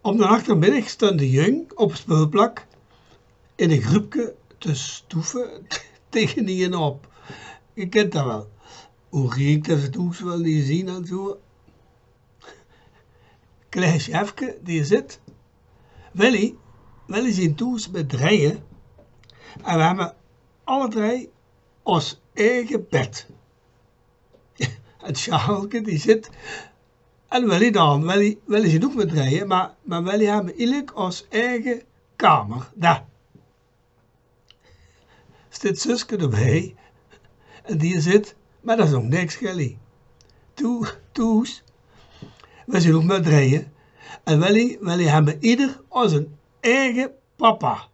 Op de achtermiddag staan de jong op het speelplak in een groepje te stoeven tegen die op. Je kent dat wel. Hoe riekt dat het hoes wel niet zien en zo. Klein chefke die zit. Willy zijn toes met drieën. En we hebben alle drie ons eigen bed. Het Sjaalke die zit. En Willy dan. Willy zit ook met drieën. Maar Willy hebben eigenlijk ons eigen kamer. Daar. Zit zusje erbij. En die zit. Maar dat is ook niks, Gelly. Toes. We zijn ook met drieën. En Willy hebben ieder onze eigen papa.